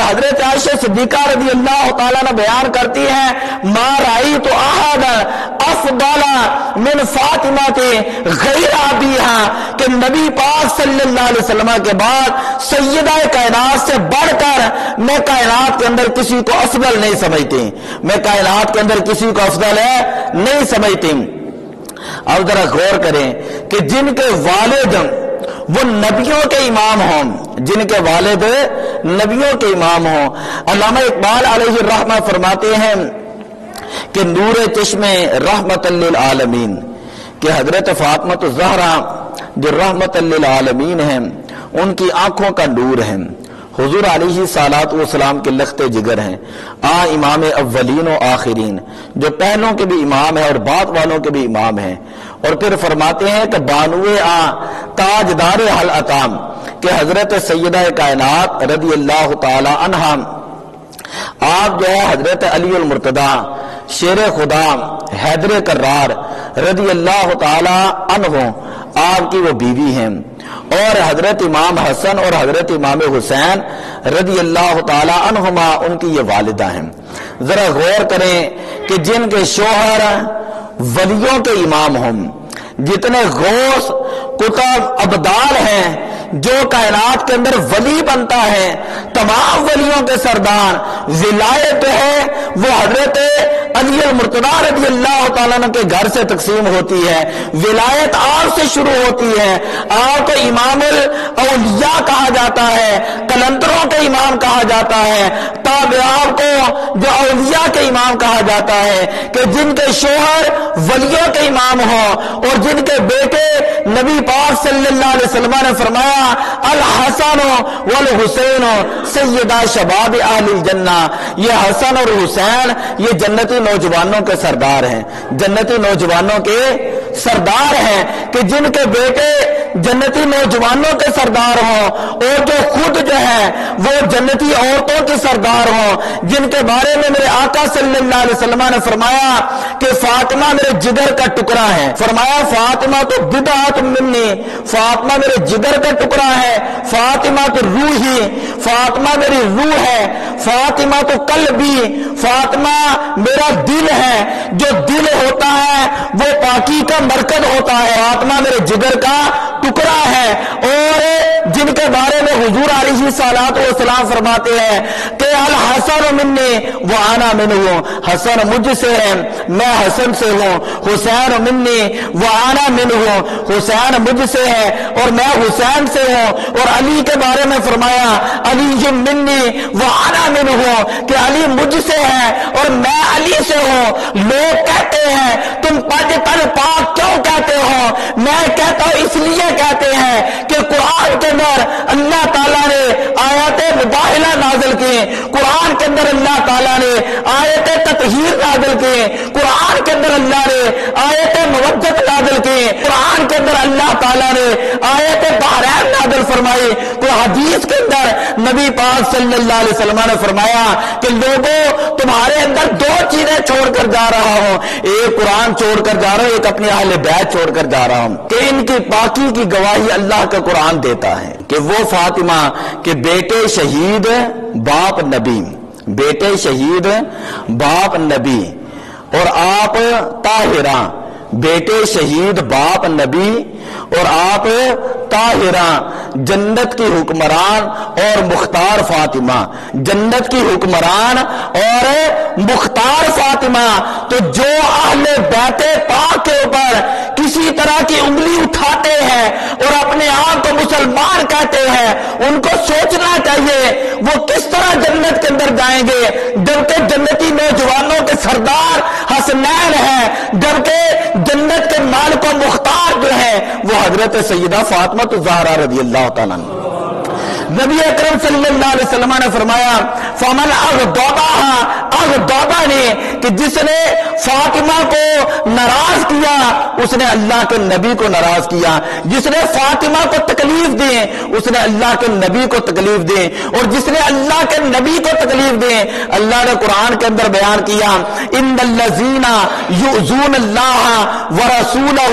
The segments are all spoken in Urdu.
حضرت عائشہ صدیقہ رضی اللہ تعالیٰ نے بیان کرتی ہیں ما رأیت احد افضل من فاطمہ غیر ابیہا، کہ نبی پاک صلی اللہ علیہ وسلم کے بعد سیدہ کائنات سے بڑھ کر میں کائنات کے اندر کسی کو افضل نہیں سمجھتی، میں کائنات کے اندر کسی کو افضل ہے نہیں سمجھتی۔ اب ذرا غور کریں کہ جن کے والد وہ نبیوں کے امام ہوں، جن کے والد نبیوں کے امام ہوں، علامہ اقبال علیہ الرحمہ فرماتے ہیں کہ نور چشم رحمت للعالمین، کہ حضرت فاطمہ الزہرا جو رحمت للعالمین ہیں ان کی آنکھوں کا نور ہے، حضور علیہ الصلوۃ والسلام کے لخت جگر ہیں، امام اولین و آخرین، جو پہلوں کے بھی امام ہیں اور بعد والوں کے بھی امام ہیں۔ اور پھر فرماتے ہیں کہ بانوے تاجدار حل اتام، کہ حضرت سیدہ کائنات رضی اللہ تعالی عنہا، آپ جو ہے حضرت علی المرتضی شیر خدا حیدر کرار رضی اللہ تعالی عنہ آپ کی وہ بیوی ہیں، اور حضرت امام حسن اور حضرت امام حسین رضی اللہ تعالی عنہما ان کی یہ والدہ ہیں۔ ذرا غور کریں کہ جن کے شوہر ولیوں کے امام ہوں، جتنے غوث قطب ابدال ہیں، جو کائنات کے اندر ولی بنتا ہے، تمام ولیوں کے سردار، ولایت ہے وہ حضرت علی المرتضی رضی اللہ تعالیٰ عنہ کے گھر سے تقسیم ہوتی ہے، ولایت آپ سے شروع ہوتی ہے، آپ کو امام الاولیاء کہا جاتا ہے، قلندروں کے امام کہا جاتا ہے، تاب آپ کو جو اولیاء کے امام کہا جاتا ہے، کہ جن کے شوہر ولیوں کے امام ہوں اور جن کے بیٹے نبی پاک صلی اللہ علیہ وسلم نے فرمایا الحسن والحسین سیدہ شباب اہل الجنہ، یہ حسن اور حسین یہ جنتی نوجوانوں کے سردار ہیں، جنتی نوجوانوں کے سردار ہیں، کہ جن کے بیٹے جنتی نوجوانوں کے سردار ہوں اور جو خود جو ہے وہ جنتی عورتوں کے سردار ہوں، جن کے بارے میں میرے آقا صلی اللہ علیہ وسلم نے فرمایا کہ فاطمہ میرے جگر کا ٹکڑا ہے، فرمایا فاطمہ تو بضعۃ منی، فاطمہ میرے جگر کا ٹکڑا ہے، فاطمہ تو روحی، فاطمہ میری روح ہے، فاطمہ تو قلبی، فاطمہ میرا دل ہے، جو دل ہوتا ہے وہ پاکی کا مرکز ہوتا ہے، فاطمہ میرے جگر کا ٹکڑا ہے۔ اور جن کے بارے میں حضور علیہ الصلوۃ والسلام فرماتے ہیں کہ الحسن منی وانا منہ، حسن مجھ سے ہے میں حسن سے ہوں، حسین منی وانا منہ، حسین مجھ سے ہے اور میں حسین سے ہوں۔ اور علی کے بارے میں فرمایا علی منی وانا منہ، کہ علی مجھ سے ہے اور میں علی سے ہوں۔ لوگ کہتے ہیں تم پڑھ پاک کیوں کہتے ہو؟ میں کہتا ہوں اس لیے کہتے ہیں کہ قرآن کے اندر اللہ تعالیٰ نے آیات مباہلہ نازل کی، قرآن کے اندر اللہ تعالیٰ نے آیت تطہیر نازل کی، قرآن کے اندر اللہ نے آیت مودت نازل کی، قرآن کے اندر اللہ تعالیٰ نے آیت بحرین نازل فرمائی۔ تو حدیث کے اندر نبی پاک صلی اللہ علیہ وسلم نے فرمایا کہ لوگوں تمہارے اندر دو چیزیں چھوڑ کر جا رہا ہوں، ایک قرآن چھوڑ کر جا رہا ہوں، ایک اپنے اہل بیت چھوڑ کر جا رہا ہوں، کہ ان کی پاکی کی گواہی اللہ کا قرآن دیتا ہے کہ وہ فاطمہ کے بیٹے شہید باپ نبی، بیٹے شہید باپ نبی، اور آپ طاہرہ، بیٹے شہید باپ نبی اور آپ طاہرہ، جنت کی حکمران اور مختار فاطمہ، جنت کی حکمران اور مختار فاطمہ۔ تو جو اہل بیت پاک کے اوپر کسی طرح کی انگلی اٹھاتے ہیں اور اپنے آپ کو مسلمان کہتے ہیں، ان کو سوچنا چاہیے وہ کس طرح جنت کے اندر جائیں گے، جبکہ جنتی نوجوانوں کے سردار حسنین ہیں، جبکہ جنت کے مالک و مختار جو ہے وہ حضرت سیدہ فاطمہ الزہرا رضی اللہ تعالیٰ عنہ۔ نبی اکرم صلی اللہ علیہ وسلم نے فرمایا فمن اغضبنی، کہ جس نے فاطمہ کو ناراض کیا اس نے اللہ کے نبی کو ناراض کیا، جس نے فاطمہ کو تکلیف دی اس نے اللہ کے نبی کو تکلیف دی، اور جس نے اللہ کے نبی کو تکلیف دی اللہ نے قرآن کے اندر بیان کیا ان الذین یؤذون اللہ ورسولہ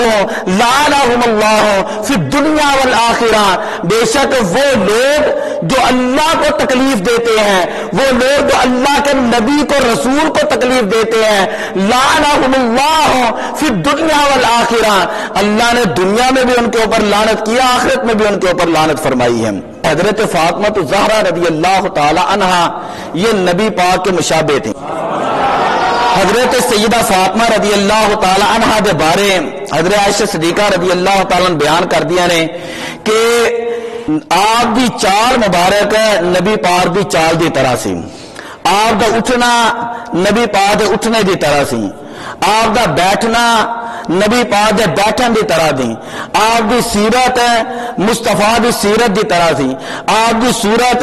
لعنہم اللہ فی الدنیا والآخرہ، بے شک وہ لوگ لوگ جو اللہ کو تکلیف دیتے ہیں، وہ لوگ جو اللہ کے نبی کو رسول کو تکلیف دیتے ہیں، لعنہم اللہ فی الدنیا والآخرہ، اللہ نے دنیا میں بھی ان کے اوپر لعنت کیا، آخرت میں بھی ان کے اوپر لعنت فرمائی ہے۔ حضرت فاطمہ الزہرا رضی اللہ تعالی عنہا یہ نبی پاک کے مشابہ تھے۔ حضرت سیدہ فاطمہ رضی اللہ تعالی عنہا دے بارے حضرت عائشہ صدیقہ رضی اللہ تعالی عنہ بیان کر دیا نے کہ آپ دی چال مبارک نبی پاک دی چال دی طرح سی، آپ دا اٹھنا نبی پاک دے اٹھنے دی طرح سی، آپ دا بیٹھنا نبی پاک دے بیٹھن دی طرح دی، آپ دی سیرت مصطفیٰ دی سیرت دی طرح سی، آپ دی صورت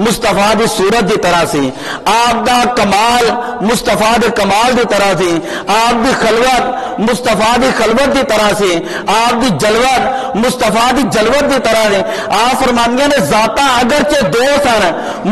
مصطفیٰ دی صورت دی طرح سی، آپ دا کمال مصطفیٰ دے کمال دی طرح سی، آپ دی خلوت مصطفیٰ دی خلوت دی طرح سی، آپ دی جلوت مصطفیٰ دی جلوت دی طرح سی۔ آپ فرماندے نے ذاتاں اگرچہ دو سن،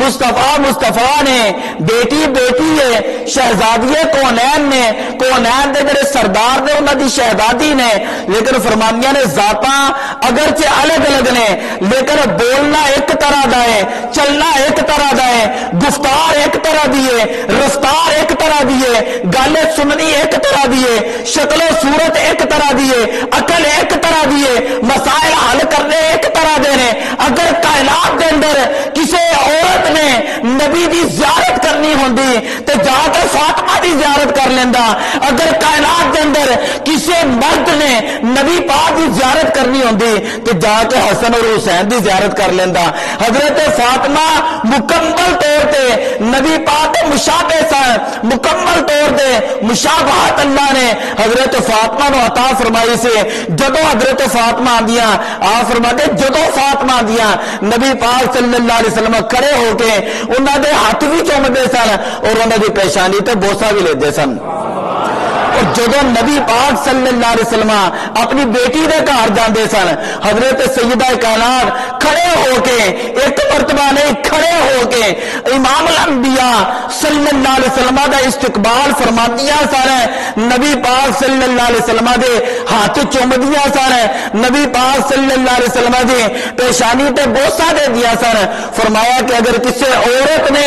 مصطفیٰ نے بیٹی ہے شہزادی کونین نے، کونین دے جڑے سردار نے انہاں دی شہزادی نے، لیکن فرمانیاں نے ذاتاں اگرچہ الگ الگ نے لیکن بولنا ایک طرح دا ہے، چلنا ایک طرح دا ہے، گفتار ایک طرح دی ہے، رفتار ایک طرح دی ہے، گل سننی ایک طرح دی ہے، شکل و صورت ایک طرح دی ہے، عقل ایک طرح دی ہے، مسائل حل کرنے ایک طرح دے نے۔ اگر کائنات دے اندر کسی عورت نے نبی دی زیارت کرنی ہوندی تے جا کے فاطمہ دی زیارت کر لیندا، اگر کائنات دے اندر کسی مرد نے نبی پاک دی زیارت کرنی ہوندی تے جا کے حسن اور حسین دی زیارت کر لیندا۔ حضرت فاطمہ مکمل طور تے نبی پاک کے مشابہ سن، مکمل طور تے مشابہت اللہ نے حضرت فاطمہ نو عطا فرمائی سے۔ جدو حضرت فاطمہ آندیاں آپ فرماتے جدو فاطمہ آندیاں نبی پاک صلی اللہ علیہ وسلم کھڑے ہو کے انہاں دے ہاتھ بھی چومدے سن اور انہاں دی پیشانی تے بوسا بھی لیندے سن۔ اور جدو نبی پاک صلی اللہ علیہ وسلم اپنی بیٹی دے گھر جاندے سن، حضرت سیدہ کائنات کھڑے ہو کے ایک مرتبہ نہیں کھڑے ہو کے امام الانبیاء صلی اللہ علیہ وسلم دا استقبال فرماندیاں سن، نبی پاک صلی اللہ علیہ وسلم دے ہاتھ چومدیاں سن، نبی پاک صلی اللہ علیہ وسلم دے پیشانی تے بوسا دے دیا سن۔ فرمایا کہ اگر کسی عورت نے